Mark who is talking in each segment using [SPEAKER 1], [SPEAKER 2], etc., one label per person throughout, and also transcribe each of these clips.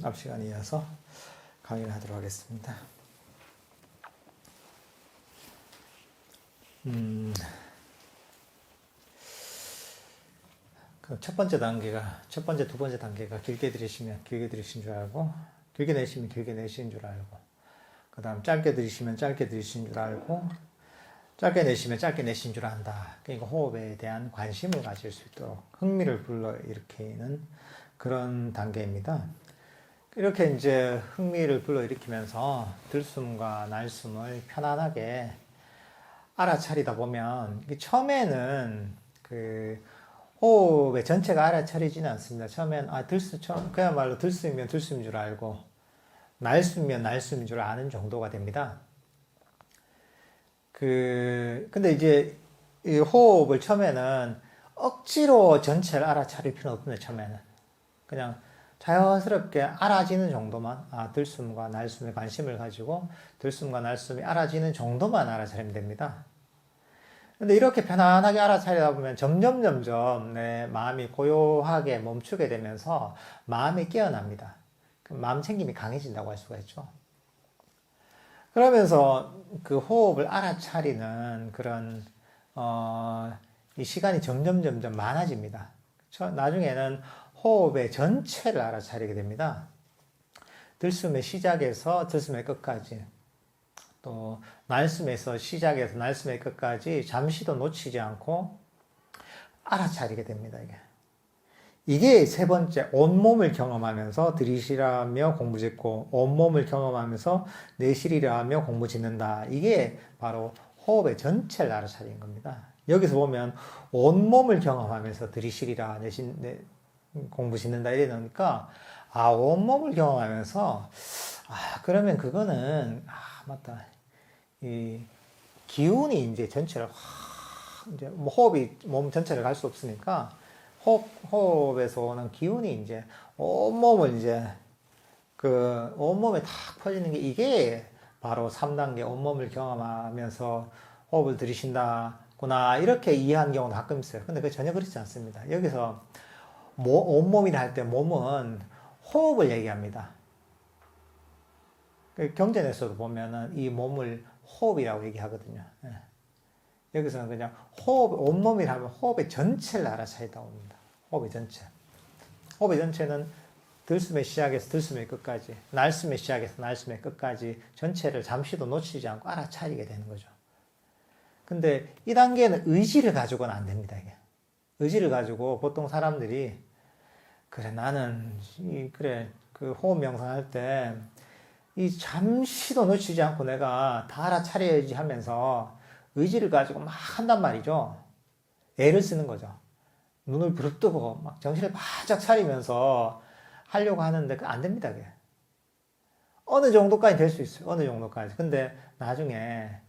[SPEAKER 1] 앞 시간에 이어서 강의를 하도록 하겠습니다. 그 첫 번째, 두 번째 단계가 길게 들으시면 길게 들으신 줄 알고, 길게 내쉬면 길게 내쉬는 줄 알고, 그 다음 짧게 들으시면 짧게 들으신 줄 알고, 짧게 내쉬면 짧게 내쉬는 줄 안다. 그러니까 호흡에 대한 관심을 가질 수 있도록 흥미를 불러일으키는 그런 단계입니다. 이렇게 이제 흥미를 불러일으키면서 들숨과 날숨을 편안하게 알아차리다 보면, 처음에는 그 호흡의 전체가 알아차리지는 않습니다. 처음엔, 그야말로 들숨이면 들숨인 줄 알고, 날숨이면 날숨인 줄 아는 정도가 됩니다. 근데 이제 이 호흡을 처음에는 억지로 전체를 알아차릴 필요는 없는데, 처음에는. 그냥 자연스럽게 알아지는 정도만, 들숨과 날숨에 관심을 가지고 들숨과 날숨이 알아지는 정도만 알아차리면 됩니다. 근데 이렇게 편안하게 알아차리다 보면 점점 내 마음이 고요하게 멈추게 되면서 마음이 깨어납니다. 마음 챙김이 강해진다고 할 수가 있죠. 그러면서 그 호흡을 알아차리는 그런 이 시간이 점점 많아집니다. 나중에는 호흡의 전체를 알아차리게 됩니다. 들숨의 시작에서 들숨의 끝까지, 또 날숨에서 시작해서 날숨의 끝까지 잠시도 놓치지 않고 알아차리게 됩니다. 이게 세 번째, 온몸을 경험하면서 들이쉬라며 공부 짓고, 온몸을 경험하면서 내쉬리라며 공부 짓는다. 이게 바로 호흡의 전체를 알아차리는 겁니다. 여기서 보면 온몸을 경험하면서 들이쉬리라 공부 짓는다 이래 놓으니까, 온몸을 경험하면서, 그러면 그거는, 맞다. 이 기운이 이제 전체를 이제 뭐 호흡이 몸 전체를 갈 수 없으니까, 호흡에서 오는 기운이 이제 온몸을 이제 온몸에 탁 퍼지는 게, 이게 바로 3단계 온몸을 경험하면서 호흡을 들이쉰다구나, 이렇게 이해하는 경우도 가끔 있어요. 근데 그게 전혀 그렇지 않습니다. 여기서 온몸이라 할 때 몸은 호흡을 얘기합니다. 경전에서도 보면은 이 몸을 호흡이라고 얘기하거든요. 여기서는 그냥 온몸이라면 호흡의 전체를 알아차리다 옵니다. 호흡의 전체. 호흡의 전체는 들숨의 시작에서 들숨의 끝까지, 날숨의 시작에서 날숨의 끝까지 전체를 잠시도 놓치지 않고 알아차리게 되는 거죠. 근데 이 단계는 의지를 가지고는 안 됩니다, 이게. 의지를 가지고 보통 사람들이, 나는, 그 호흡 명상할 때, 잠시도 놓치지 않고 내가 다 알아차려야지 하면서 의지를 가지고 막 한단 말이죠. 애를 쓰는 거죠. 눈을 부릅뜨고 막 정신을 바짝 차리면서 하려고 하는데 안 됩니다, 그게. 어느 정도까지 될 수 있어요. 어느 정도까지. 근데 나중에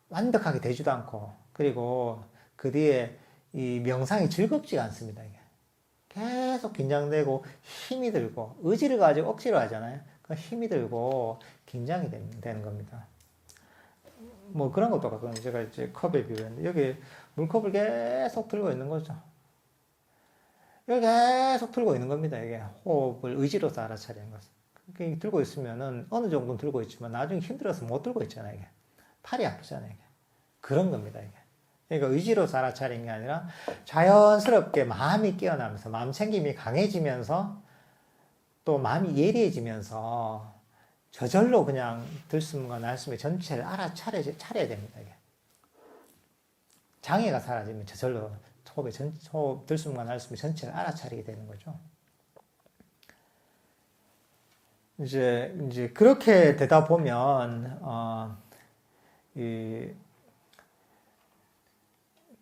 [SPEAKER 1] 완벽하게 되지도 않고, 그리고 그 뒤에 이 명상이 즐겁지가 않습니다, 이게. 계속 긴장되고 힘이 들고, 의지를 가지고 억지로 하잖아요. 힘이 들고 긴장이 되는 겁니다. 뭐 그런 것도 같거든요. 제가 이제 컵에 비유했는데, 여기 물컵을 계속 들고 있는 거죠. 여기 계속 들고 있는 겁니다. 이게 호흡을 의지로서 알아차리는 것은. 그렇게 들고 있으면은 어느 정도는 들고 있지만 나중에 힘들어서 못 들고 있잖아요. 이게 팔이 아프잖아요. 이게 그런 겁니다. 이게. 그러니까 의지로서 알아차리는 게 아니라 자연스럽게 마음이 깨어나면서, 마음 챙김이 강해지면서, 또 마음이 예리해지면서 저절로 그냥 들숨과 날숨의 전체를 알아차려야 됩니다. 이게. 장애가 사라지면 저절로 들숨과 날숨의 전체를 알아차리게 되는 거죠. 이제 그렇게 되다 보면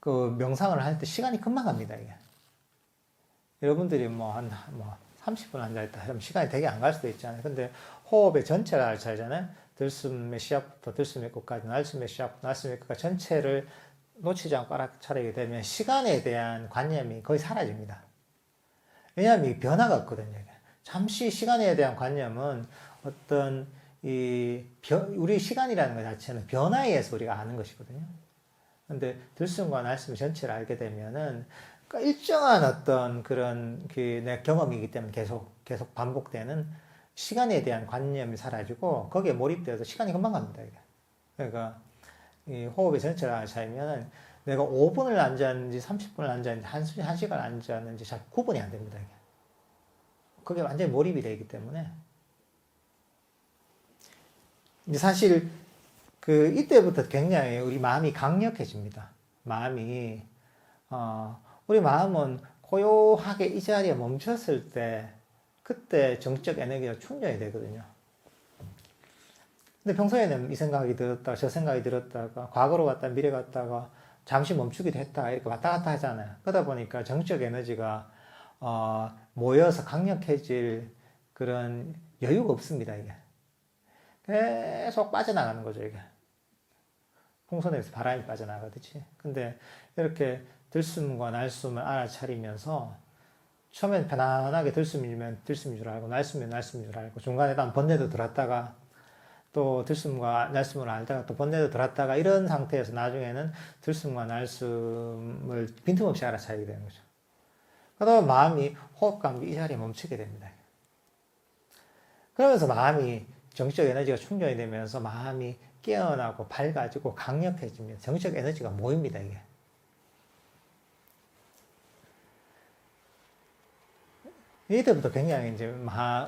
[SPEAKER 1] 그 명상을 할 때 시간이 금방 갑니다. 이게. 여러분들이 한 30분 앉아있다 하면 시간이 되게 안 갈 수도 있잖아요. 근데 호흡의 전체를 알아차리잖아요. 들숨의 시작부터 들숨의 끝까지, 날숨의 시작부터 날숨의 끝까지 전체를 놓치지 않고 알아차리게 되면 시간에 대한 관념이 거의 사라집니다. 왜냐하면 이 변화가 없거든요. 잠시 시간에 대한 관념은 어떤 우리 시간이라는 것 자체는 변화에 의해서 우리가 아는 것이거든요. 근데 들숨과 날숨 전체를 알게 되면은 그러니까 일정한 어떤 그런 그 내 경험이기 때문에 계속 반복되는 시간에 대한 관념이 사라지고 거기에 몰입돼서 시간이 금방 갑니다. 이게. 그러니까 이 호흡의 전체를 차이면 내가 5분을 앉았는지 30분을 앉았는지 1시간 앉았는지 잘 구분이 안 됩니다. 이게. 그게 완전히 몰입이 되기 때문에 이제 사실 그 이때부터 굉장히 우리 마음이 강력해집니다. 우리 마음은 고요하게 이 자리에 멈췄을 때 그때 정적 에너지가 충전이 되거든요. 근데 평소에는 이 생각이 들었다가 저 생각이 들었다가 과거로 갔다 미래 갔다가 잠시 멈추기도 했다가 이렇게 왔다 갔다 하잖아요. 그러다 보니까 정적 에너지가 모여서 강력해질 그런 여유가 없습니다. 이게 계속 빠져나가는 거죠. 이게 풍선에서 바람이 빠져나가듯이. 근데 이렇게 들숨과 날숨을 알아차리면서 처음엔 편안하게 들숨이면 들숨인 줄 알고 날숨이면 날숨인 줄 알고 중간에 또 번뇌도 들었다가 또 들숨과 날숨을 알다가 또 번뇌도 들었다가 이런 상태에서 나중에는 들숨과 날숨을 빈틈없이 알아차리게 되는 거죠. 그러다 마음이 호흡감이 이 자리에 멈추게 됩니다. 그러면서 마음이 정적 에너지가 충전이 되면서 마음이 깨어나고 밝아지고 강력해집니다. 정적 에너지가 모입니다. 이게. 이때부터 굉장히 이제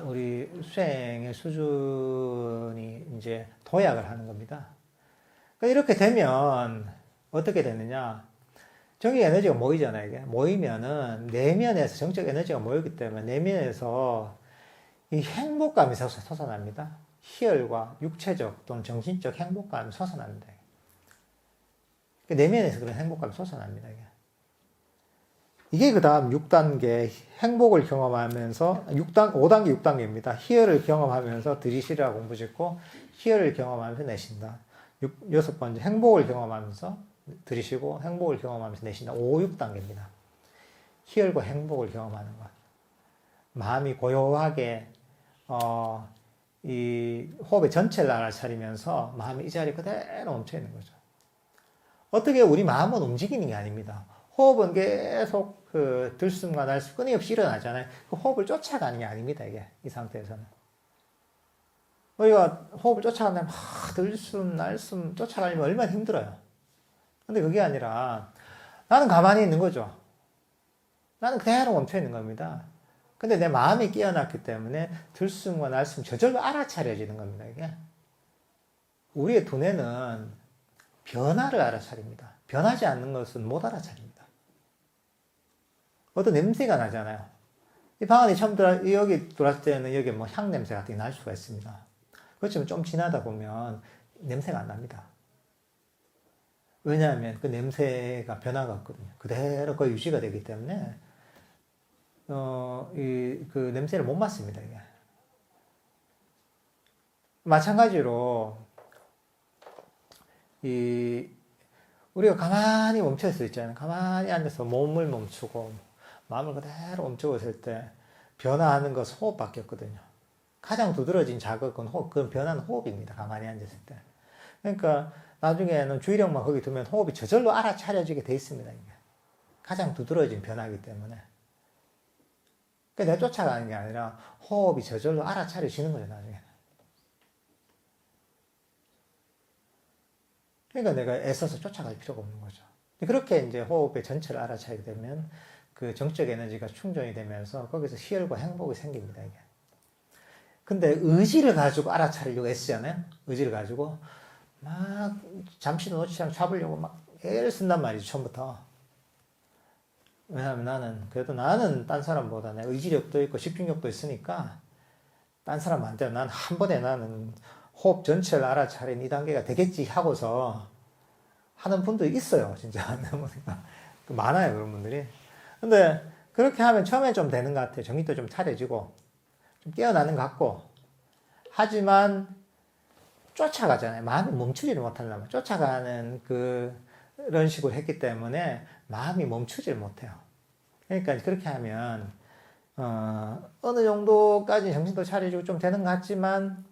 [SPEAKER 1] 우리 수행의 수준이 이제 도약을 하는 겁니다. 그러니까 이렇게 되면 어떻게 되느냐? 정적 에너지가 모이잖아요. 이게 모이면은 내면에서 정적 에너지가 모이기 때문에 내면에서 이 행복감이 솟아납니다. 희열과 육체적 또는 정신적 행복감이 솟아납니다. 내면에서 그런 행복감이 솟아납니다. 이게 그 다음 6단계 행복을 경험하면서 5단계 6단계입니다. 희열을 경험하면서 들이쉬라 공부 짓고 희열을 경험하면서 내쉰다. 6번째 행복을 경험하면서 들이쉬고 행복을 경험하면서 내쉰다. 5, 6단계입니다. 희열과 행복을 경험하는 것. 마음이 고요하게 이 호흡의 전체를 알아차리면서 마음이 이 자리에 그대로 멈춰 있는 거죠. 어떻게 우리 마음은 움직이는 게 아닙니다. 호흡은 계속 그 들숨과 날숨 끊임없이 일어나잖아요. 그 호흡을 쫓아가는 게 아닙니다. 이게 이 상태에서는 우리가 호흡을 쫓아간다면 들숨 날숨 쫓아가려면 얼마나 힘들어요. 근데 그게 아니라 나는 가만히 있는 거죠. 나는 그대로 멈춰 있는 겁니다. 근데 내 마음이 깨어났기 때문에 들숨과 날숨 저절로 알아차려지는 겁니다. 이게 우리의 두뇌는 변화를 알아차립니다. 변하지 않는 것은 못 알아차립니다. 어떤 냄새가 나잖아요. 이 방 안에 처음 여기 들어왔을 때는 여기 뭐 향 냄새 같은 게 날 수가 있습니다. 그렇지만 좀 지나다 보면 냄새가 안 납니다. 왜냐하면 그 냄새가 변화가 없거든요. 그대로 거의 유지가 되기 때문에 그 냄새를 못 맡습니다. 이게. 마찬가지로 우리가 가만히 멈춰 있을 수 있잖아요. 가만히 앉아서 몸을 멈추고 마음을 그대로 멈추고 있을 때 변화하는 것은 호흡밖에 없거든요. 가장 두드러진 자극은 호흡, 그건 변화는 호흡입니다. 가만히 앉았을 때. 그러니까 나중에는 주의력만 거기 두면 호흡이 저절로 알아차려지게 돼 있습니다. 이게. 가장 두드러진 변화이기 때문에. 그러니까 내가 쫓아가는 게 아니라 호흡이 저절로 알아차려지는 거죠, 나중에. 그러니까 내가 애써서 쫓아갈 필요가 없는 거죠. 그렇게 이제 호흡의 전체를 알아차리게 되면 그 정적 에너지가 충전이 되면서 거기서 희열과 행복이 생깁니다, 이게. 근데 의지를 가지고 알아차리려고 애쓰잖아요? 의지를 가지고 막 잠시도 놓치지 않고 잡으려고 막 애를 쓴단 말이죠, 처음부터. 왜냐하면 나는 딴 사람보다 내 의지력도 있고 집중력도 있으니까 딴 사람한테 난 한 번에 나는 호흡 전체를 알아차린 2단계가 되겠지 하고서 하는 분도 있어요, 진짜. 많아요, 그런 분들이. 근데 그렇게 하면 처음엔 좀 되는 것 같아요. 정신도 좀 차려지고, 좀 깨어나는 것 같고. 하지만 쫓아가잖아요. 마음이 멈추지를 못하려면. 쫓아가는 그런 식으로 했기 때문에 마음이 멈추지를 못해요. 그러니까 그렇게 하면, 어느 정도까지 정신도 차려지고 좀 되는 것 같지만,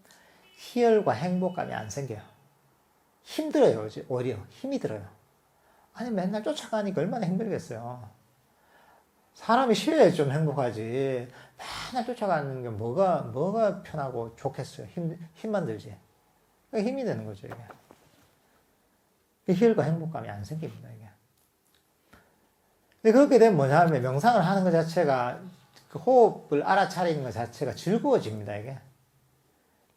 [SPEAKER 1] 희열과 행복감이 안 생겨요. 힘들어요, 오히려. 힘이 들어요. 아니, 맨날 쫓아가니까 얼마나 힘들겠어요. 사람이 쉬어야 좀 행복하지. 맨날 쫓아가는 게 뭐가 편하고 좋겠어요. 힘만 들지. 그러니까 힘이 되는 거죠, 이게. 휴일과 행복감이 안 생깁니다, 이게. 근데 그렇게 되면 뭐냐 하면 명상을 하는 것 자체가 그 호흡을 알아차리는 것 자체가 즐거워집니다, 이게.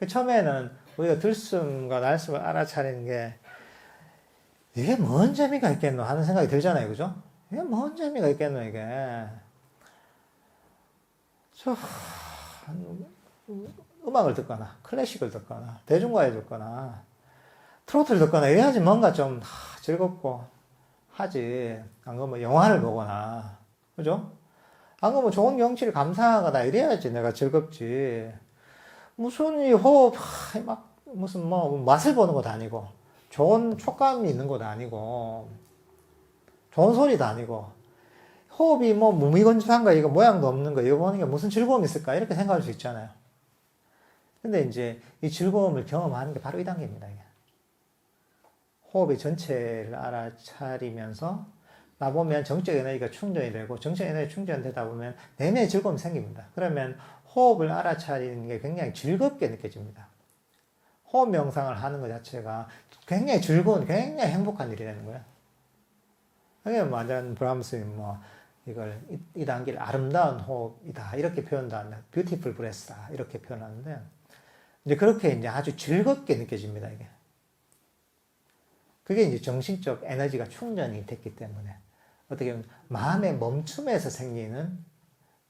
[SPEAKER 1] 처음에는 우리가 들숨과 날숨을 알아차리는 게 이게 뭔 재미가 있겠노 하는 생각이 들잖아요, 그죠? 이게 뭔 재미가 있겠노, 이게. 음악을 듣거나, 클래식을 듣거나, 대중가요 듣거나, 트로트를 듣거나, 이래야지 뭔가 좀 즐겁고 하지. 안 그러면 영화를 보거나, 그죠? 안 그러면 좋은 경치를 감상하거나, 이래야지 내가 즐겁지. 무슨 이 호흡, 무슨 맛을 보는 것도 아니고, 좋은 촉감이 있는 것도 아니고, 좋은 소리도 아니고, 호흡이 무미건조한 거, 이거 모양도 없는 거, 이거 보는 게 무슨 즐거움이 있을까? 이렇게 생각할 수 있잖아요. 근데 이제 이 즐거움을 경험하는 게 바로 이 단계입니다. 이게. 호흡의 전체를 알아차리면서 나보면 정적 에너지가 충전이 되고 정적 에너지 충전되다 보면 내면의 즐거움이 생깁니다. 그러면 호흡을 알아차리는 게 굉장히 즐겁게 느껴집니다. 호흡 명상을 하는 것 자체가 굉장히 즐거운, 굉장히 행복한 일이 되는 거예요. 그게 완전 브람스의 이걸 이 단계를 아름다운 호흡이다 이렇게 표현도 하는데 뷰티풀 브레스다 이렇게 표현하는데 이제 그렇게 이제 아주 즐겁게 느껴집니다 이게. 그게 이제 정신적 에너지가 충전이 됐기 때문에 어떻게 보면 마음의 멈춤에서 생기는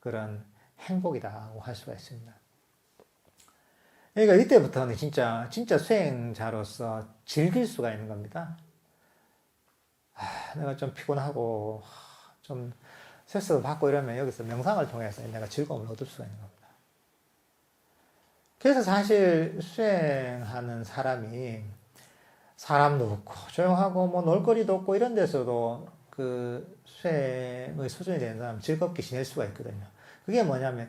[SPEAKER 1] 그런 행복이라고 할 수가 있습니다. 그러니까 이때부터는 진짜 수행자로서 즐길 수가 있는 겁니다. 내가 좀 피곤하고 좀 스트레스를 받고 이러면 여기서 명상을 통해서 내가 즐거움을 얻을 수가 있는 겁니다. 그래서 사실 수행하는 사람이 사람도 없고 조용하고 놀거리도 없고 이런 데서도 그 수행의 수준이 되는 사람 즐겁게 지낼 수가 있거든요. 그게 뭐냐면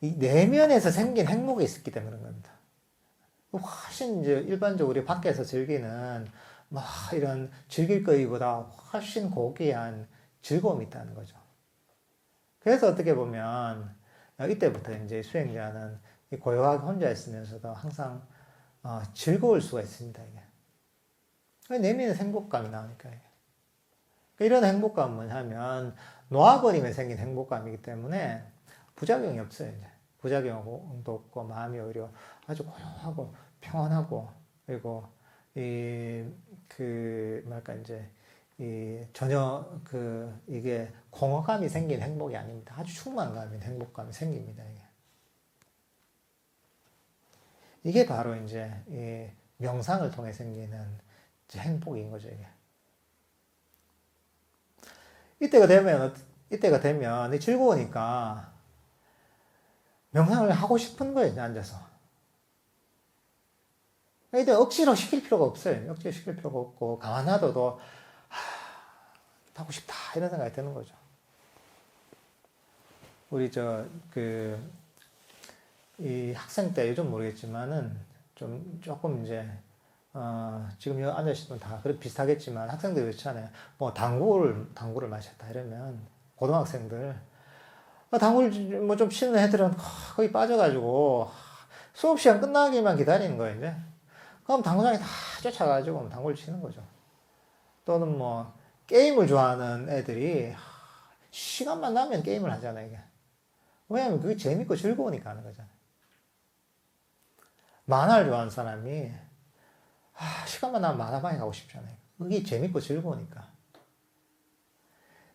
[SPEAKER 1] 이 내면에서 생긴 행복이 있기 때문에 그런 겁니다. 훨씬 이제 일반적으로 우리 밖에서 즐기는 이런 즐길 거리보다 훨씬 고귀한 즐거움이 있다는 거죠. 그래서 어떻게 보면 이때부터 이제 수행자는 고요하게 혼자 있으면서도 항상 즐거울 수가 있습니다. 이게. 내면의 행복감이 나오니까. 이런 행복감은 뭐냐면 놓아버리면 생긴 행복감이기 때문에 부작용이 없어요. 이제. 부작용도 없고 마음이 오히려 아주 고요하고 평안하고 그리고 전혀 이게 공허감이 생긴 행복이 아닙니다. 아주 충만감인 행복감이 생깁니다. 이게 바로 이제 이 명상을 통해 생기는 행복인 거죠. 이때가 되면 즐거우니까 명상을 하고 싶은 거예요. 앉아서. 이때 억지로 시킬 필요가 없어요. 억지로 시킬 필요가 없고 가만 놔둬도 하고 싶다 이런 생각이 드는 거죠. 우리 이 학생 때 요즘 모르겠지만은 조금 이제 지금 여기 앉아있는 분 다 그렇게 비슷하겠지만 학생들 그렇잖아요. 당구를 마셨다 이러면 고등학생들 당구를 좀 치는 애들은 거의 빠져가지고 수업 시간 끝나기만 기다리는 거예요. 이제. 그럼 당구장에 다 쫓아가지고 당구를 치는 거죠. 또는 게임을 좋아하는 애들이 시간만 나면 게임을 하잖아요. 이게. 왜냐면 그게 재밌고 즐거우니까 하는 거잖아요. 만화를 좋아하는 사람이 시간만 나면 만화방에 가고 싶잖아요. 그게 재밌고 즐거우니까.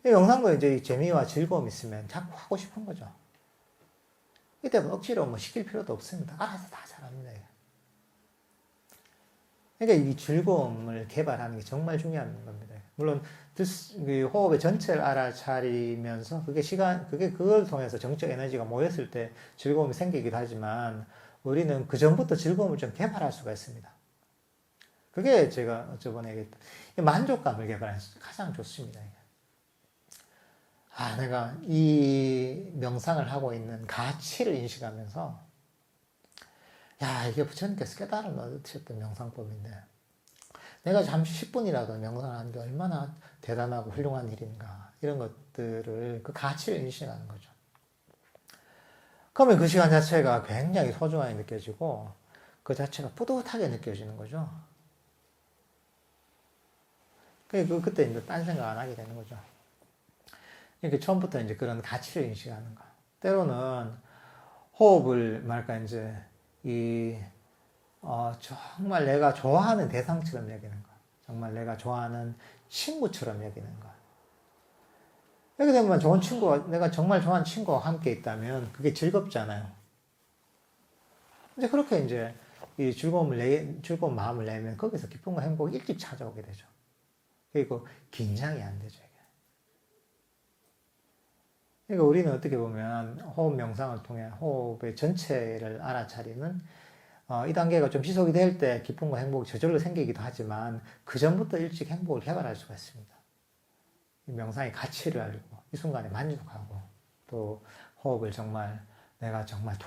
[SPEAKER 1] 이 영상도 이제 재미와 즐거움이 있으면 자꾸 하고 싶은 거죠. 이때 억지로 시킬 필요도 없습니다. 알아서 다 잘합니다. 그러니까 이 즐거움을 개발하는 게 정말 중요한 겁니다. 물론 호흡의 전체를 알아차리면서 그걸 통해서 정적 에너지가 모였을 때 즐거움이 생기기도 하지만 우리는 그 전부터 즐거움을 좀 개발할 수가 있습니다. 그게 제가 저번에 얘기했던 만족감을 개발하는 게 가장 좋습니다. 내가 이 명상을 하고 있는 가치를 인식하면서 이게 부처님께서 깨달음을 얻으셨던 명상법인데 내가 잠시 10분이라도 명상하는 게 얼마나 대단하고 훌륭한 일인가 이런 것들을 그 가치를 인식하는 거죠. 그러면 그 시간 자체가 굉장히 소중하게 느껴지고 그 자체가 뿌듯하게 느껴지는 거죠. 그때 이제 딴 생각 안 하게 되는 거죠. 이렇게 처음부터 이제 그런 가치를 인식하는 거. 때로는 호흡을 말까 이제 정말 내가 좋아하는 대상처럼 여기는 거. 정말 내가 좋아하는 친구처럼 여기는 거. 이렇게 되면 좋은 친구가, 내가 정말 좋아하는 친구와 함께 있다면 그게 즐겁잖아요. 이제 그렇게 이제 이 즐거운 마음을 내면 거기서 기쁨과 행복이 일찍 찾아오게 되죠. 그리고 긴장이 안 되죠. 그러니까 우리는 어떻게 보면 호흡 명상을 통해 호흡의 전체를 알아차리는 이 단계가 좀 지속이 될 때 기쁨과 행복이 저절로 생기기도 하지만 그 전부터 일찍 행복을 개발할 수가 있습니다. 이 명상의 가치를 알고 이 순간에 만족하고 또 호흡을 정말 내가 정말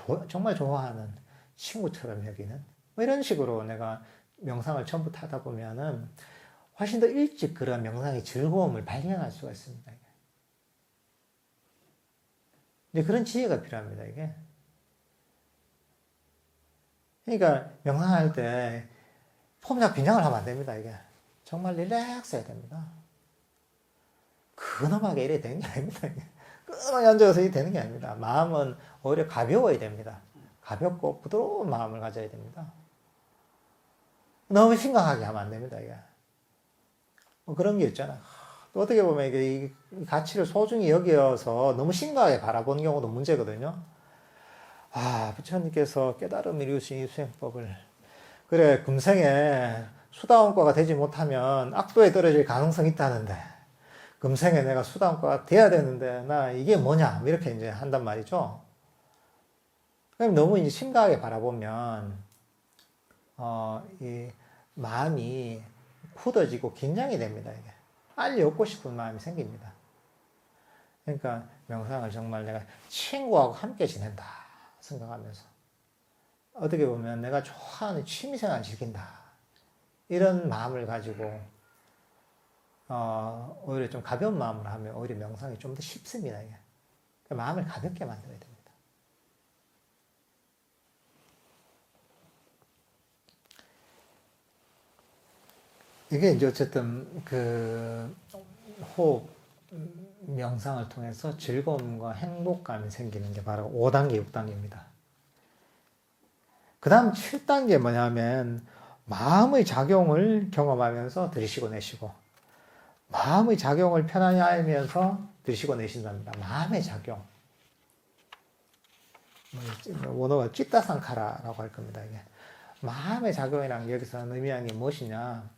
[SPEAKER 1] 좋아하는 친구처럼 여기는 뭐 이런 식으로 내가 명상을 처음부터 하다 보면은 훨씬 더 일찍 그런 명상의 즐거움을 발견할 수가 있습니다. 이제 그런 지혜가 필요합니다, 이게. 그러니까 명상할 때 폼작 빈장을 하면 안 됩니다, 이게. 정말 릴렉스 해야 됩니다. 근엄하게 이래 되는 게 아닙니다, 이게. 근엄하게 앉아서 이래 되는 게 아닙니다. 마음은 오히려 가벼워야 됩니다. 가볍고 부드러운 마음을 가져야 됩니다. 너무 심각하게 하면 안 됩니다, 이게. 뭐 그런 게 있잖아. 또 어떻게 보면 이게 이 가치를 소중히 여겨서 너무 심각하게 바라보는 경우도 문제거든요. 부처님께서 깨달음을 이루신 이 수행법을 그래 금생에 수다원과가 되지 못하면 악도에 떨어질 가능성이 있다는데 금생에 내가 수다원과가 돼야 되는데 나 이게 뭐냐 이렇게 이제 한단 말이죠. 그럼 너무 이제 심각하게 바라보면 이 마음이 굳어지고 긴장이 됩니다. 이게 빨리 얻고 싶은 마음이 생깁니다. 그러니까 명상을 정말 내가 친구하고 함께 지낸다 생각하면서 어떻게 보면 내가 좋아하는 취미생활을 즐긴다 이런 마음을 가지고 오히려 좀 가벼운 마음으로 하면 오히려 명상이 좀 더 쉽습니다. 이게. 그러니까 마음을 가볍게 만들어야 됩니다. 이게 이제 어쨌든 그 호흡 명상을 통해서 즐거움과 행복감이 생기는 게 바로 5단계, 6단계입니다. 그 다음 7단계 뭐냐면 마음의 작용을 경험하면서 들이쉬고 내쉬고 마음의 작용을 편안히 알면서 들이쉬고 내쉰답니다. 마음의 작용. 원어가 찌따상카라라고 할 겁니다. 이게. 마음의 작용이란 여기서 의미하는 게 무엇이냐.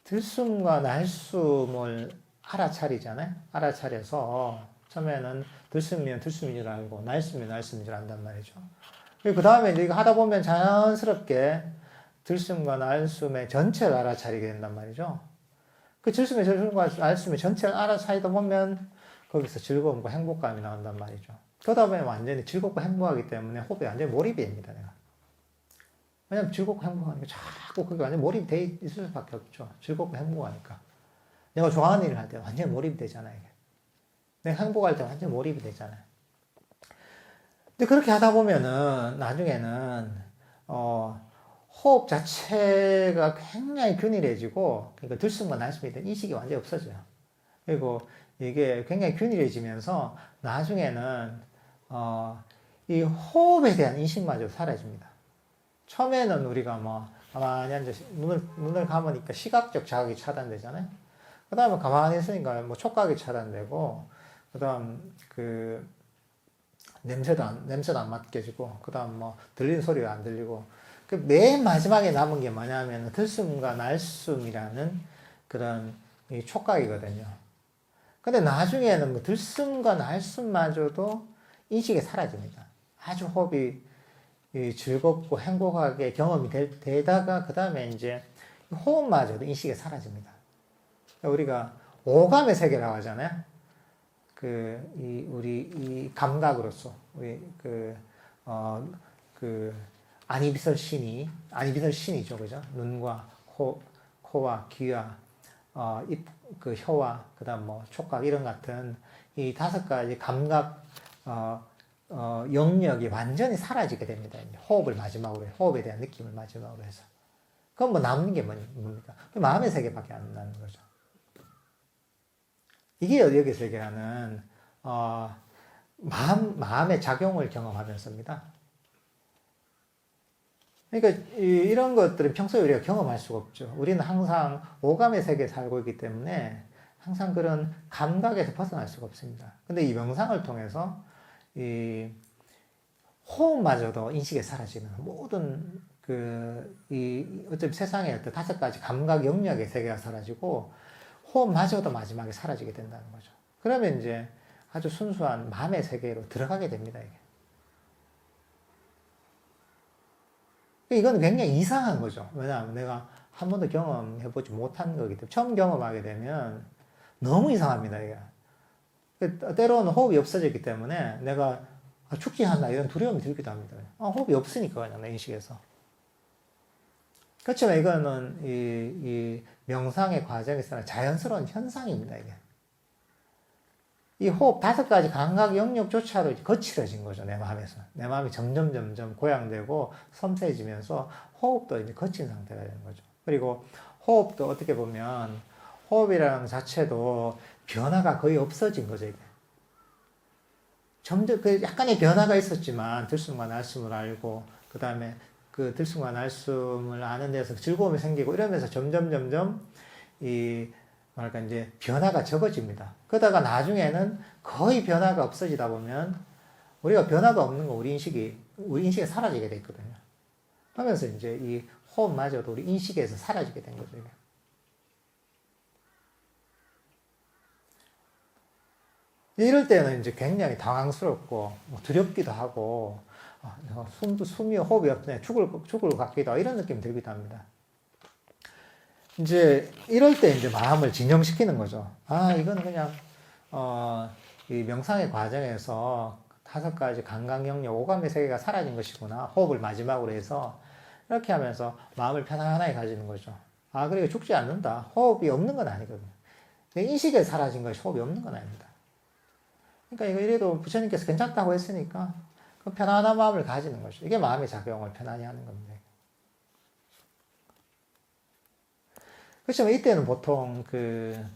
[SPEAKER 1] 들숨과 날숨을 알아차리잖아요. 알아차려서 처음에는 들숨이면 들숨인 줄 알고 날숨이면 날숨인 줄 안단 말이죠. 그 다음에 이제 이거 하다 보면 자연스럽게 들숨과 날숨의 전체를 알아차리게 된단 말이죠. 그 들숨과 날숨의 전체를 알아차리다 보면 거기서 즐거움과 행복감이 나온단 말이죠. 그러다 보면 완전히 즐겁고 행복하기 때문에 호흡에 완전히 몰입이 됩니다. 내가. 왜냐면 즐겁고 행복하니까 자꾸 그게 완전 몰입이 돼 있을 수밖에 없죠. 즐겁고 행복하니까. 내가 좋아하는 일을 할 때 완전 몰입이 되잖아요. 이게. 내가 행복할 때 완전 몰입이 되잖아요. 근데 그렇게 하다 보면은 나중에는 호흡 자체가 굉장히 균일해지고 그러니까 들숨과 날숨에 대한 인식이 완전히 없어져요. 그리고 이게 굉장히 균일해지면서 나중에는 이 호흡에 대한 인식마저 사라집니다. 처음에는 우리가 뭐 가만히 앉아서 눈을 감으니까 시각적 자극이 차단되잖아요. 그 다음에 가만히 있으니까 뭐 촉각이 차단되고, 그 다음 그 냄새도 안 맡겨지고, 그 다음 뭐 들리는 소리가 안 들리고, 그 맨 마지막에 남은 게 뭐냐면 들숨과 날숨이라는 그런 이 촉각이거든요. 근데 나중에는 뭐 들숨과 날숨마저도 인식이 사라집니다. 아주 호흡이 즐겁고 행복하게 경험이 되다가 그 다음에 이제 호흡마저도 인식이 사라집니다. 우리가 오감의 세계라고 하잖아요. 우리 이 감각으로서 아니비설 신이죠, 그죠? 눈과 코와 귀와 그 혀와 그다음 뭐 촉각 이런 같은 이 5가지 감각 영역이 완전히 사라지게 됩니다. 호흡을 마지막으로 호흡에 대한 느낌을 마지막으로 해서. 그럼 뭐 남는 게 뭡니까? 마음의 세계밖에 안 나는 거죠. 이게 여기서 얘기하는 마음의 작용을 경험하면서입니다. 그러니까 이런 것들은 평소에 우리가 경험할 수가 없죠. 우리는 항상 오감의 세계에 살고 있기 때문에 항상 그런 감각에서 벗어날 수가 없습니다. 근데 이 명상을 통해서 이 호흡마저도 인식에 사라지는 모든 어차피 세상의 어떤 5가지 감각 영역의 세계가 사라지고 호흡마저도 마지막에 사라지게 된다는 거죠. 그러면 이제 아주 순수한 마음의 세계로 들어가게 됩니다, 이게. 이건 굉장히 이상한 거죠. 왜냐하면 내가 한 번도 경험해보지 못한 거기 때문에 처음 경험하게 되면 너무 이상합니다, 이게. 때로는 호흡이 없어졌기 때문에 내가 축진한다 이런 두려움이 들기도 합니다. 호흡이 없으니까 그냥 내 인식에서. 그렇지만 이거는 이 명상의 과정에서는 자연스러운 현상입니다, 이게. 이 호흡 5가지 감각 영역조차도 거칠어진 거죠, 내 마음에서. 내 마음이 점점 고양되고 섬세해지면서 호흡도 이제 거친 상태가 되는 거죠. 그리고 호흡도 어떻게 보면 호흡이라는 자체도 변화가 거의 없어진 거죠, 이게. 점점 약간의 변화가 있었지만 들숨과 날숨을 알고 그 다음에 그 들숨과 날숨을 아는 데서 즐거움이 생기고 이러면서 점점 뭐랄까 이제 변화가 적어집니다. 그러다가 나중에는 거의 변화가 없어지다 보면 우리가 변화가 없는 거 우리 인식에 사라지게 돼 있거든요. 하면서 이제 이 호흡마저도 우리 인식에서 사라지게 된 거죠. 이게. 이럴 때는 이제 굉장히 당황스럽고 두렵기도 하고 숨이 호흡이 없네 죽을 것 같기도 하고 이런 느낌이 들기도 합니다. 이제 이럴 때 이제 마음을 진정시키는 거죠. 이거는 그냥 이 명상의 과정에서 5가지 감각 영역, 오감의 세계가 사라진 것이구나. 호흡을 마지막으로 해서 이렇게 하면서 마음을 편안하게 가지는 거죠. 그리고 죽지 않는다. 호흡이 없는 건 아니거든요. 인식에 사라진 것이 호흡이 없는 건 아닙니다. 그러니까 이래도 부처님께서 괜찮다고 했으니까 그 편안한 마음을 가지는 거죠. 이게 마음의 작용을 편안히 하는 겁니다. 그렇지만 이때는 보통 그냥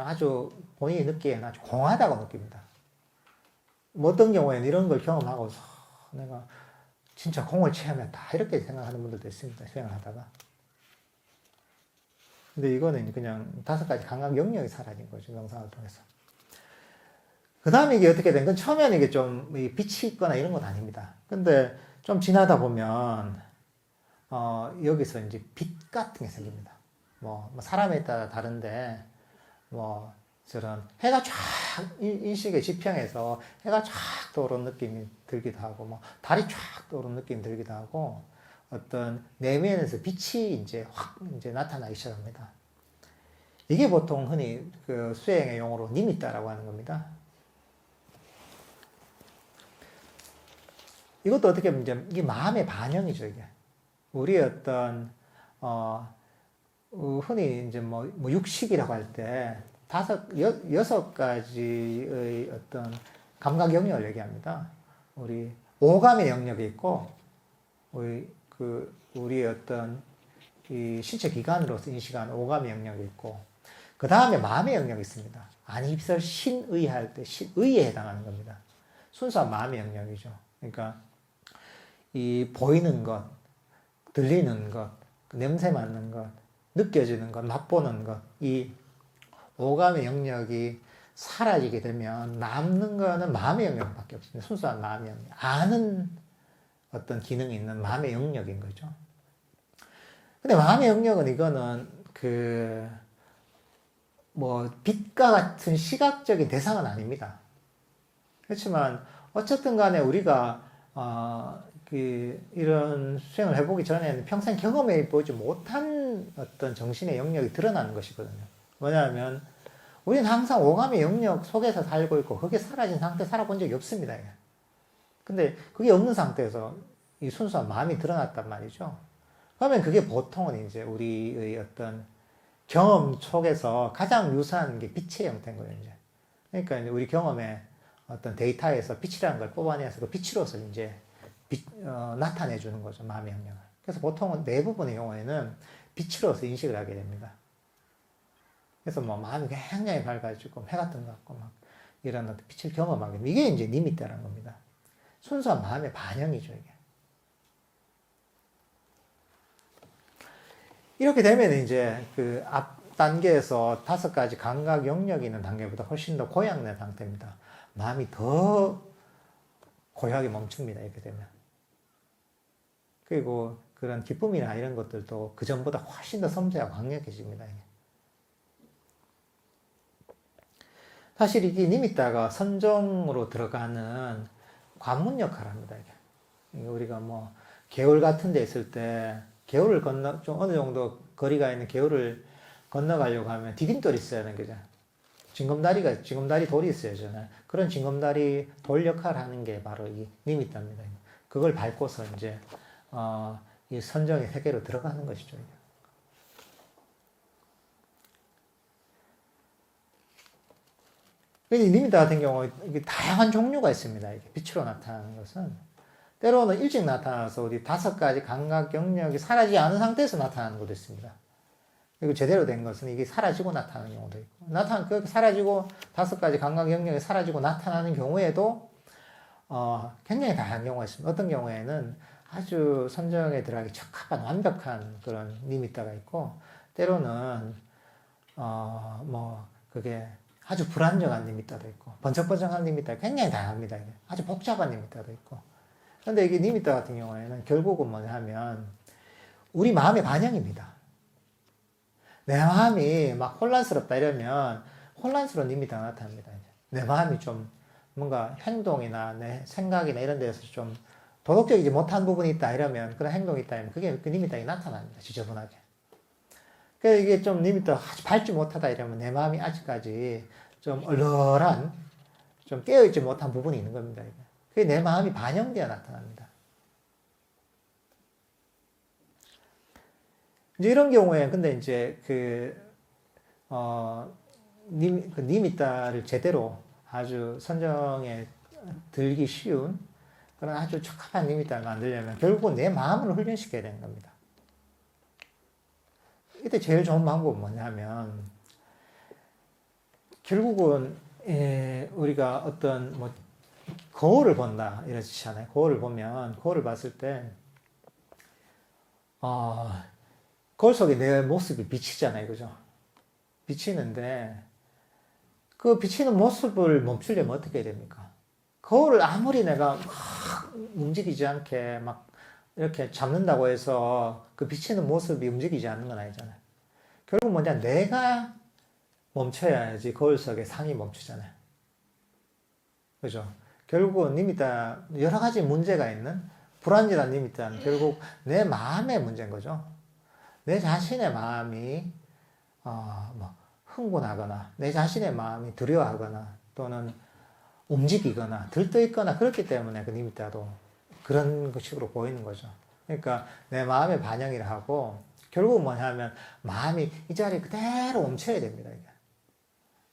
[SPEAKER 1] 아주 본인이 느끼기에는 아주 공하다고 느낍니다. 어떤 경우에는 이런 걸 경험하고 내가 진짜 공을 체험했다 이렇게 생각하는 분들도 있습니다. 수행을 하다가. 근데 이거는 그냥 5가지 감각 영역이 사라진 거죠. 명상을 통해서. 그 다음에 이게 어떻게 된 건 처음에는 이게 좀 빛이 있거나 이런 건 아닙니다. 근데 좀 지나다 보면 여기서 이제 빛 같은 게 생깁니다. 뭐 사람에 따라 다른데 저런 해가 쫙 인식의 지평에서 해가 쫙 떠오르는 느낌이 들기도 하고 달이 쫙 떠오르는 느낌이 들기도 하고 어떤 내면에서 빛이 이제 확 나타나기 시작합니다. 이게 보통 흔히 그 수행의 용어로 니미따라고 하는 겁니다. 이것도 어떻게 보면 이게 마음의 반영이죠, 이게. 우리의 어떤, 흔히 이제 육식이라고 할 때, 6가지의 어떤 감각 영역을 얘기합니다. 우리 오감의 영역이 있고, 우리의 어떤 이 신체 기관으로서 인식하는 오감의 영역이 있고, 그 다음에 마음의 영역이 있습니다. 안입설 신의할 때 신의에 해당하는 겁니다. 순수한 마음의 영역이죠. 그러니까, 이 보이는 것, 들리는 것, 냄새 맡는 것, 느껴지는 것, 맛보는 것, 이 오감의 영역이 사라지게 되면 남는 거는 마음의 영역밖에 없습니다. 순수한 마음의 영역. 아는 어떤 기능이 있는 마음의 영역인 거죠. 근데 마음의 영역은 이거는 빛과 같은 시각적인 대상은 아닙니다. 그렇지만 어쨌든 간에 우리가 이런 수행을 해보기 전에는 평생 경험해보지 못한 어떤 정신의 영역이 드러나는 것이거든요. 왜냐하면 우리는 항상 오감의 영역 속에서 살고 있고 거기에 사라진 상태 살아본 적이 없습니다. 근데 그게 없는 상태에서 이 순수한 마음이 드러났단 말이죠. 그러면 그게 보통은 이제 우리의 어떤 경험 속에서 가장 유사한 게 빛의 형태인 거예요, 이제. 그러니까 이제 우리 경험에 어떤 데이터에서 빛이라는 걸 뽑아내서 그 빛으로서 이제 나타내 주는 거죠, 마음의 영역을. 그래서 보통은 대부분의 경우에는 빛으로서 인식을 하게 됩니다. 그래서 뭐 마음이 굉장히 밝아지고 해가 뜬 것 같고 막 이런 어떤 빛을 경험하게 됩니다. 이게 이제 니미타라는 겁니다. 순수한 마음의 반영이죠, 이게. 이렇게 되면 이제 그 앞 단계에서 5가지 감각 영역이 있는 단계보다 훨씬 더 고약된 상태입니다. 마음이 더 고요하게 멈춥니다. 이렇게 되면. 그리고 그런 기쁨이나 이런 것들도 그 전보다 훨씬 더 섬세하고 강력해집니다. 이게. 사실 이게 니미타가 선정으로 들어가는 관문 역할을 합니다. 이게. 우리가 뭐 개울 같은 데 있을 때 개울을 좀 어느 정도 거리가 있는 개울을 건너가려고 하면 디딤돌이 있어야 하는 거죠. 징검다리 돌이 있어야 하잖아요. 그런 징검다리 돌 역할을 하는 게 바로 이 니미타입니다. 그걸 밟고서 이제, 이 선정의 세계로 들어가는 것이죠. 이 니미타 같은 경우, 이게 다양한 종류가 있습니다. 이게 빛으로 나타나는 것은. 때로는 일찍 나타나서 우리 5가지 감각 영역이 사라지지 않은 상태에서 나타나는 것도 있습니다. 그리고 제대로 된 것은 이게 사라지고 나타나는 경우도 있고, 그렇게 사라지고 5가지 감각 영역이 사라지고 나타나는 경우에도, 굉장히 다양한 경우가 있습니다. 어떤 경우에는 아주 선정에 들어가기 적합한 완벽한 그런 니미타가 있고, 때로는, 그게 아주 불안정한 니미타도 있고, 번쩍번쩍한 니미타가 굉장히 다양합니다. 아주 복잡한 니미타도 있고. 근데 이게 니미타 같은 경우에는 결국은 뭐냐 하면, 우리 마음의 반영입니다. 내 마음이 막 혼란스럽다 이러면 혼란스러운 니미타가 나타납니다. 내 마음이 좀 뭔가 행동이나 내 생각이나 이런 데서 좀 도덕적이지 못한 부분이 있다 이러면 그런 행동이 있다 이러면 그게 그 니미타가 나타납니다. 지저분하게. 그래서 이게 좀 니미타가 아주 밝지 못하다 이러면 내 마음이 아직까지 좀 얼얼한 좀 깨어있지 못한 부분이 있는 겁니다. 그게 내 마음이 반영되어 나타납니다. 이제 이런 경우에, 근데 이제 니미타를 제대로 아주 선정에 들기 쉬운 그런 아주 적합한 니미타를 만들려면 결국은 내 마음을 훈련시켜야 되는 겁니다. 이때 제일 좋은 방법은 뭐냐면, 결국은, 우리가 어떤, 거울을 본다, 이러시잖아요. 거울을 보면, 거울을 봤을 때, 거울 속에 내 모습이 비치잖아요. 그죠? 비치는데, 그 비치는 모습을 멈추려면 어떻게 해야 됩니까? 거울을 아무리 내가 막 움직이지 않게 막 이렇게 잡는다고 해서 그 비치는 모습이 움직이지 않는 건 아니잖아요. 결국 뭐냐, 내가 멈춰야지 거울 속의 상이 멈추잖아요. 그죠? 결국은 니미타, 여러 가지 문제가 있는 불안정한 니미타는 결국 내 마음의 문제인 거죠. 내 자신의 마음이 흥분하거나 내 자신의 마음이 두려워하거나 또는 움직이거나 들떠있거나 그렇기 때문에 그 니미타도 그런 식으로 보이는 거죠. 그러니까 내 마음의 반영이라 하고 결국 뭐냐면 마음이 이 자리에 그대로 멈춰야 됩니다. 이게.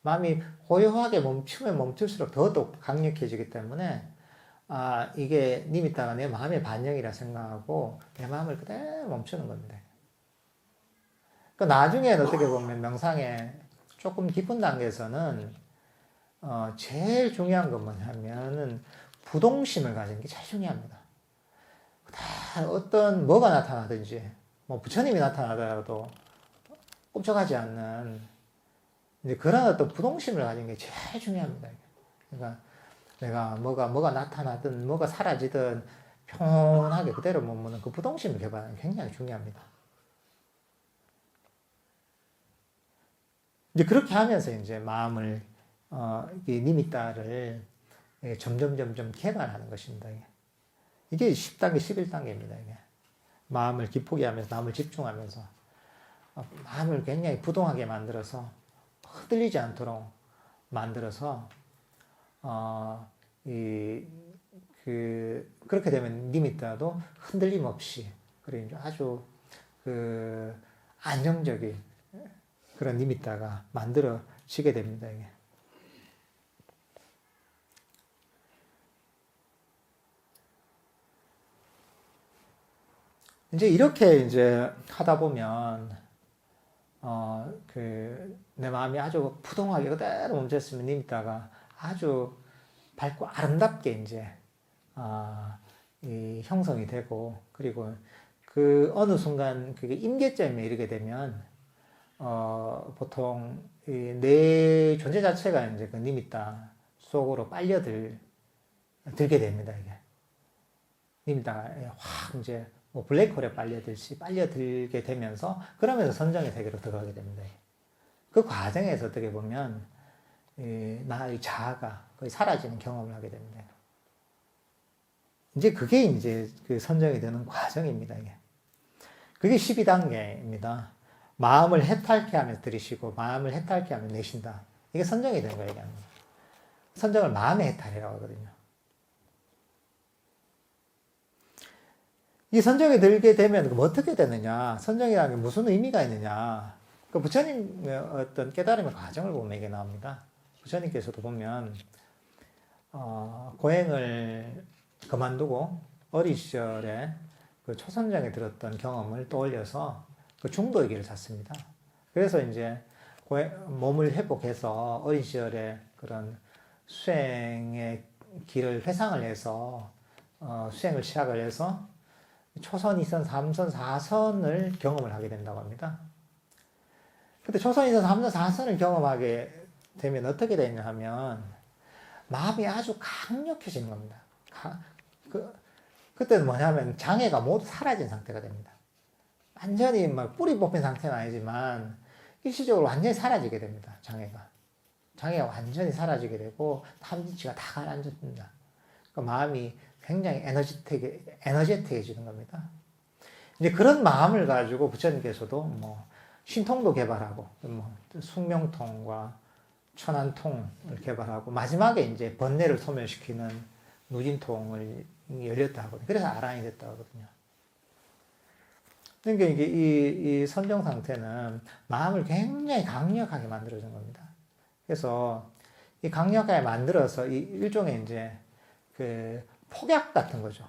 [SPEAKER 1] 마음이 고요하게 멈추면 멈출수록 더 강력해지기 때문에 이게 니미타가 내 마음의 반영이라 생각하고 내 마음을 그대로 멈추는 겁니다. 그러니까 나중에는 어떻게 보면 명상의 조금 깊은 단계에서는 제일 중요한 건 뭐냐면은 부동심을 가지는 게 제일 중요합니다. 다 어떤 뭐가 나타나든지 뭐 부처님이 나타나더라도 꼼짝하지 않는 이제 그런 어떤 부동심을 가지는 게 제일 중요합니다. 그러니까 내가 뭐가 나타나든 뭐가 사라지든 평온하게 그대로 머무는 그 부동심을 개발하는 게 굉장히 중요합니다. 이제 그렇게 하면서 이제 마음을 이 니미타를 점점 개발하는 것입니다. 이게 10단계, 11단계입니다. 이게. 마음을 기쁘게 하면서, 마음을 집중하면서, 마음을 굉장히 부동하게 만들어서, 흔들리지 않도록 만들어서, 그렇게 되면 니미타도 흔들림 없이, 그리고 아주 안정적인, 그런 니미타가 만들어지게 됩니다. 이게. 이제 이렇게 이제 하다 보면 내 마음이 아주 부동하게 그대로 멈췄으면 니미타가 아주 밝고 아름답게 이제 이 형성이 되고, 그리고 그 어느 순간 그게 임계점에 이르게 되면 보통 내 존재 자체가 이제 그 니미타 속으로 들게 됩니다. 이게 니미타가 확 이제 뭐 블랙홀에 빨려들게 되면서, 그러면서 선정의 세계로 들어가게 됩니다. 그 과정에서 어떻게 보면 나의 자아가 거의 사라지는 경험을 하게 됩니다. 이제 그게 이제 그 선정이 되는 과정입니다. 이게. 그게 12단계입니다. 마음을 해탈케 하면서 들이쉬고, 마음을 해탈케 하면 내쉰다. 이게 선정이 되는 거예요. 선정을 마음의 해탈이라고 하거든요. 이 선정이 들게 되면 그럼 어떻게 되느냐? 선정이라는 게 무슨 의미가 있느냐? 그 부처님의 어떤 깨달음의 과정을 보면 이게 나옵니다. 부처님께서도 보면 고행을 그만두고 어린 시절에 그 초선정에 들었던 경험을 떠올려서 그 중도의 길을 샀습니다. 그래서 이제 몸을 회복해서 어린 시절에 그런 수행의 길을 회상을 해서 수행을 시작을 해서 초선, 2선, 3선, 4선을 경험을 하게 된다고 합니다. 근데 초선, 2선, 3선, 4선을 경험하게 되면 어떻게 되냐 하면 마음이 아주 강력해지는 겁니다. 그때는 뭐냐면 장애가 모두 사라진 상태가 됩니다. 완전히 막 뿌리 뽑힌 상태는 아니지만 일시적으로 완전히 사라지게 됩니다. 장애가 완전히 사라지게 되고 탐진치가 다 가라앉습니다. 그러니까 마음이 굉장히 에너제틱해지는 겁니다. 이제 그런 마음을 가지고 부처님께서도 뭐 신통도 개발하고, 뭐 숙명통과 천안통을 개발하고, 마지막에 이제 번뇌를 소멸시키는 누진통을 열렸다 하거든요. 그래서 아라한이 됐다고 하거든요. 그러니까 이게 이 선정 상태는 마음을 굉장히 강력하게 만들어준 겁니다. 그래서 이 강력하게 만들어서 이 일종의 이제 그 폭약 같은 거죠.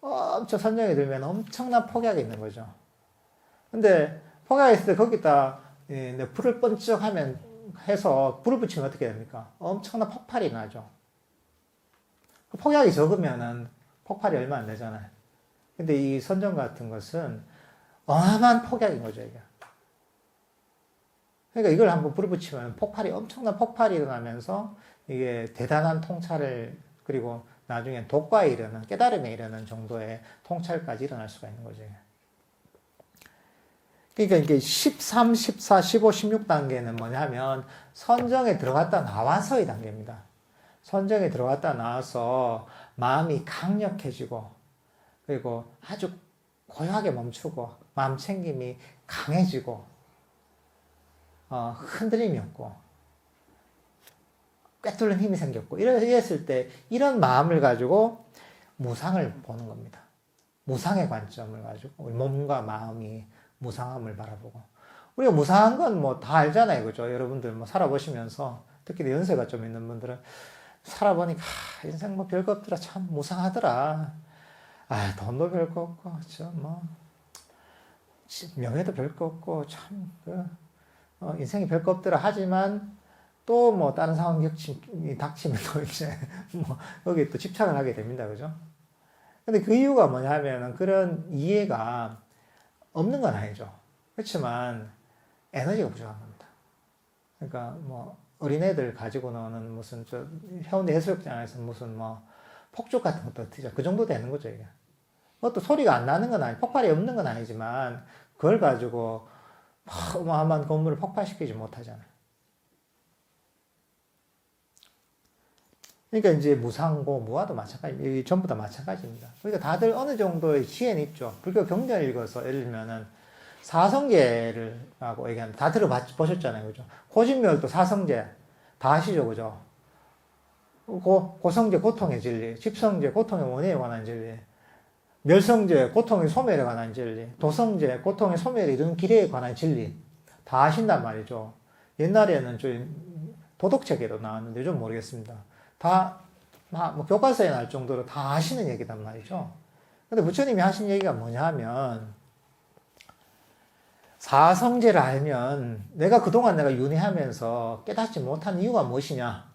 [SPEAKER 1] 엄청 선정이 들면 엄청난 폭약이 있는 거죠. 근데 폭약이 있을 때 거기다 불을 번쩍 해서 불을 붙이면 어떻게 됩니까? 엄청난 폭발이 나죠. 폭약이 적으면은 폭발이 얼마 안 되잖아요. 근데 이 선정 같은 것은 어마어마한 폭약인 거죠, 이게. 그러니까 이걸 한번 불을 붙이면 엄청난 폭발이 일어나면서 이게 대단한 통찰을, 그리고 나중에 독과에 이르는, 깨달음에 이르는 정도의 통찰까지 일어날 수가 있는 거죠. 그러니까 이게 13, 14, 15, 16단계는 뭐냐면 선정에 들어갔다 나와서의 단계입니다. 선정에 들어갔다 나와서 마음이 강력해지고, 그리고 아주 고요하게 멈추고, 마음 챙김이 강해지고, 흔들림이 없고, 꿰뚫는 힘이 생겼고, 이랬을 때 이런 마음을 가지고 무상을 보는 겁니다. 무상의 관점을 가지고 우리 몸과 마음이 무상함을 바라보고, 우리가 무상한 건 뭐 다 알잖아요, 그죠? 여러분들 뭐 살아보시면서 특히 연세가 좀 있는 분들은 살아보니까 인생 뭐 별거 없더라, 참 무상하더라. 돈도 별거 없고, 명예도 별거 없고, 참 인생이 별거 없더라. 하지만 또 뭐 다른 상황이 닥치면 또 이제 뭐 거기에 또 집착을 하게 됩니다. 그죠? 근데 그 이유가 뭐냐 하면은 그런 이해가 없는 건 아니죠. 그렇지만 에너지가 부족한 겁니다. 그러니까 뭐 어린애들 가지고 노는 무슨 해운대 해수욕장에서 무슨 뭐 폭죽 같은 것도 트죠. 그 정도 되는 거죠, 이게. 그것도 소리가 안 나는 건 폭발이 없는 건 아니지만 그걸 가지고 어마어마한 건물을 폭발시키지 못하잖아요. 그러니까 이제 무상고, 무아도 마찬가지, 전부 다 마찬가지입니다. 그러니까 다들 어느 정도의 지혜는 있죠. 불교 경전을 읽어서 예를 들면은 사성제를 하고 얘기합니다. 다 들어보셨잖아요. 그죠? 고진멸도 사성제 다 아시죠? 그죠? 고성제 고통의 진리, 집성제 고통의 원인에 관한 진리, 멸성제 고통의 소멸에 관한 진리, 도성제 고통의 소멸에 이르는 길에 관한 진리, 다 아신단 말이죠. 옛날에는 좀 도덕책에도 나왔는데 요즘 모르겠습니다. 다, 뭐 교과서에 나올 정도로 다 아시는 얘기단 말이죠. 근데 부처님이 하신 얘기가 뭐냐 하면, 사성제를 알면 내가 그동안 내가 윤회하면서 깨닫지 못한 이유가 무엇이냐?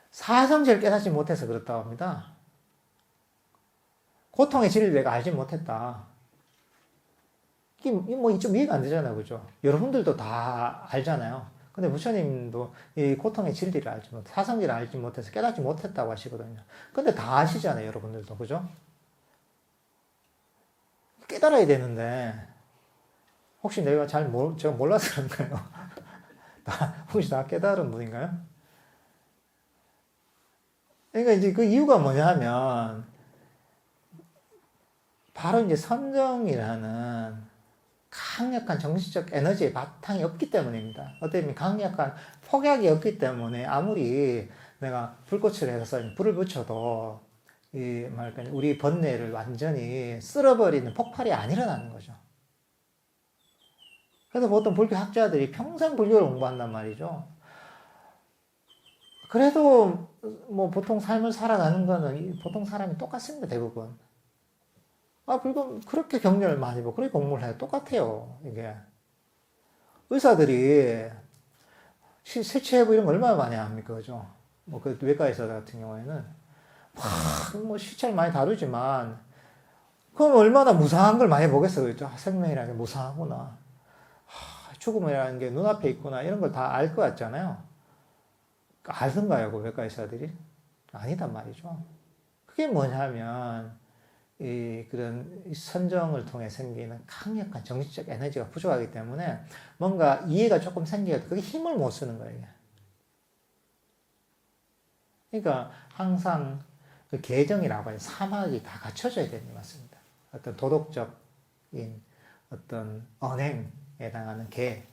[SPEAKER 1] 사성제를 깨닫지 못해서 그렇다고 합니다. 고통의 진리를 내가 알지 못했다. 이게 뭐 좀 이해가 안 되잖아요. 그죠? 여러분들도 다 알잖아요. 근데 부처님도 이 고통의 진리를 알지 못, 사성제를 알지 못해서 깨닫지 못했다고 하시거든요. 근데 다 아시잖아요. 여러분들도. 그죠? 깨달아야 되는데, 혹시 내가 제가 몰라서 그런가요? 혹시 다 깨달은 분인가요? 그러니까 이제 그 이유가 뭐냐 하면, 바로 이제 선정이라는 강력한 정신적 에너지의 바탕이 없기 때문입니다. 어떻게 보면 강력한 폭약이 없기 때문에 아무리 내가 불꽃을 해서 불을 붙여도 우리 번뇌를 완전히 쓸어버리는 폭발이 안 일어나는 거죠. 그래서 보통 불교 학자들이 평생 불교를 공부한단 말이죠. 그래도 뭐 보통 삶을 살아가는 거는 보통 사람이 똑같습니다, 대부분. 불교 그렇게 경력을 많이 보고 그렇게 공부를 해요. 똑같아요, 이게. 의사들이 세치해부 이런 거 얼마나 많이 합니까, 그죠? 뭐 그 외과 의사 같은 경우에는 뭐 시체를 많이 다루지만 그럼 얼마나 무상한 걸 많이 보겠어요, 그죠? 생명이라는 게 무상하구나. 죽음이라는 게 눈앞에 있구나. 이런 걸 다 알 것 같잖아요. 알던가요, 그 외과 의사들이? 아니단 말이죠. 그게 뭐냐면, 그런 선정을 통해 생기는 강력한 정신적 에너지가 부족하기 때문에 뭔가 이해가 조금 생겨도 그게 힘을 못 쓰는 거예요. 그러니까 항상 그 계정이라고 하는 사막이 다 갖춰져야 되는 것 같습니다. 어떤 도덕적인 어떤 언행에 해당하는 계,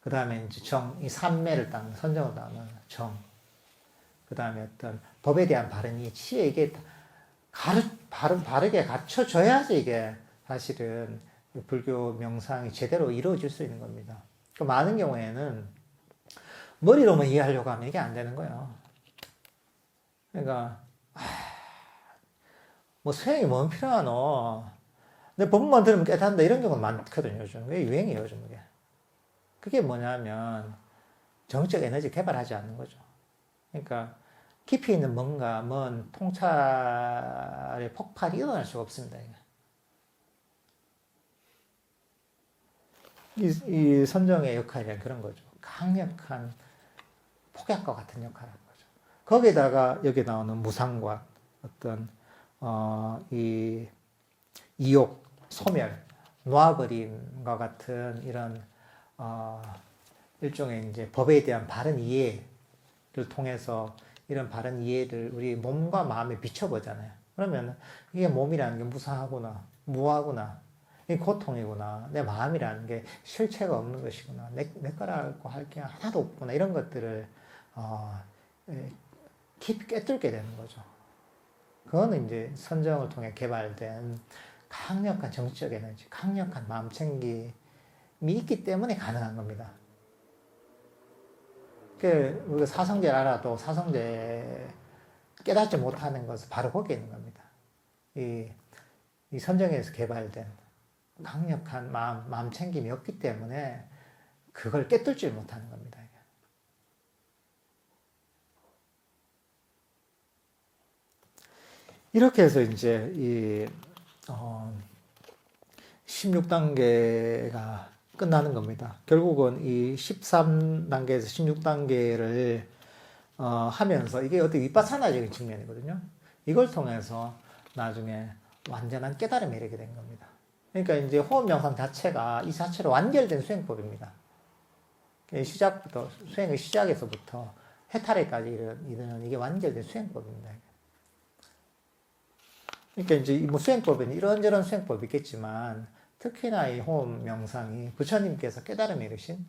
[SPEAKER 1] 그 다음에 이제 정, 이 삼매를 따는 선정을 따는 정, 그 다음에 어떤 법에 대한 바른 이해, 치에 이게 바르게 갖춰져야지 이게 사실은 불교 명상이 제대로 이루어질 수 있는 겁니다. 그 많은 경우에는 머리로만 이해하려고 하면 이게 안 되는 거예요. 그러니까 뭐 소양이 뭔 필요하노? 내 법만 들으면 깨닫는다 이런 경우는 많거든요. 요즘. 왜 유행이에요, 요즘 그게. 그게 뭐냐면 정적 에너지 개발하지 않는 거죠. 그러니까 깊이 있는 뭔가 먼 통찰의 폭발이 일어날 수가 없습니다. 이 선정의 역할이 그런 거죠. 강력한 폭약과 같은 역할을 하는 거죠. 거기에다가 여기 나오는 무상과 어떤 이 이욕, 소멸, 놓아버림과 같은 이런 일종의 이제 법에 대한 바른 이해를 통해서 이런 바른 이해를 우리 몸과 마음에 비춰보잖아요. 그러면 이게 몸이라는 게 무상하구나, 무하구나, 이 고통이구나, 내 마음이라는 게 실체가 없는 것이구나, 내 거라고 할 게 하나도 없구나, 이런 것들을 깊이 꿰뚫게 되는 거죠. 그거는 이제 선정을 통해 개발된 강력한 정치적 에너지, 강력한 마음챙김이 있기 때문에 가능한 겁니다. 우리가 사성제를 알아도 사성제 깨닫지 못하는 것은 바로 거기에 있는 겁니다. 이 선정에서 개발된 강력한 마음챙김이 없기 때문에 그걸 깨뚫지 못하는 겁니다. 이렇게 해서 이제 이 16단계가 끝나는 겁니다. 결국은 이 13단계에서 16단계를 하면서 이게 어떻게 윗바사나적인 측면이거든요. 이걸 통해서 나중에 완전한 깨달음에 이르게 된 겁니다. 그러니까 이제 호흡 명상 자체가 이 자체로 완결된 수행법입니다. 시작부터 수행의 시작에서부터 해탈에까지 이르는 이게 완결된 수행법입니다. 그러니까 이제 뭐 수행법에는 이런저런 수행법이 있겠지만 특히나 이 호흡 명상이 부처님께서 깨달음에 이르신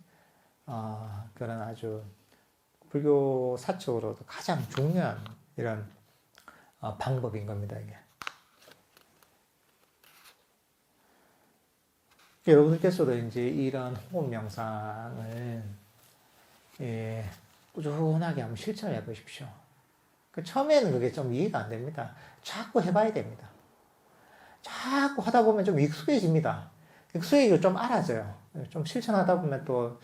[SPEAKER 1] 그런 아주 불교 사적으로도 가장 중요한 이런 방법인 겁니다. 이게. 여러분들께서도 이제 이런 호흡 명상을 예, 꾸준하게 한번 실천해 보십시오. 처음에는 그게 좀 이해가 안 됩니다. 자꾸 해봐야 됩니다. 자꾸 하다 보면 좀 익숙해집니다. 익숙해지고 좀 알아져요. 좀 실천하다 보면 또,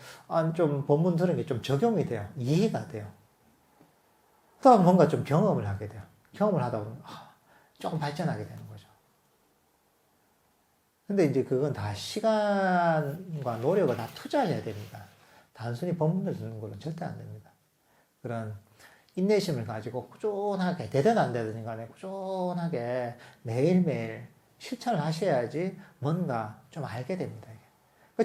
[SPEAKER 1] 좀 본문 들은 게 좀 적용이 돼요. 이해가 돼요. 또 뭔가 좀 경험을 하게 돼요. 경험을 하다 보면, 조금 발전하게 되는 거죠. 근데 이제 그건 다 시간과 노력을 다 투자해야 됩니다. 단순히 본문을 듣는 걸로는 절대 안 됩니다. 그런 인내심을 가지고 꾸준하게, 되든 안 되든 간에 꾸준하게 매일매일 실천을 하셔야지 뭔가 좀 알게 됩니다.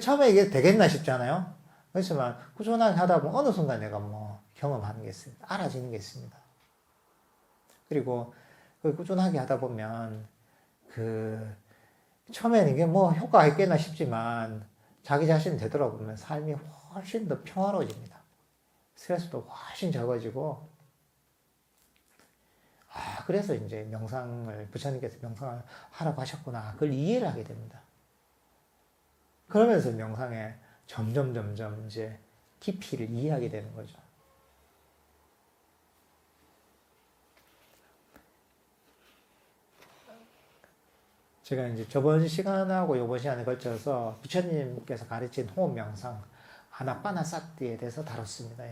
[SPEAKER 1] 처음에 이게 되겠나 싶잖아요. 그렇지만 꾸준하게 하다 보면 어느 순간 내가 뭐 경험하는 게 있습니다. 알아지는 게 있습니다. 그리고 꾸준하게 하다 보면 처음에는 이게 뭐 효과가 있겠나 싶지만 자기 자신 되돌아보면 삶이 훨씬 더 평화로워집니다. 스트레스도 훨씬 적어지고, 그래서 이제 부처님께서 명상을 하라고 하셨구나. 그걸 이해를 하게 됩니다. 그러면서 명상에 점점 이제 깊이를 이해하게 되는 거죠. 제가 이제 저번 시간하고 이번 시간에 걸쳐서 부처님께서 가르친 호흡 명상, 아나빠나사티에 대해서 다뤘습니다.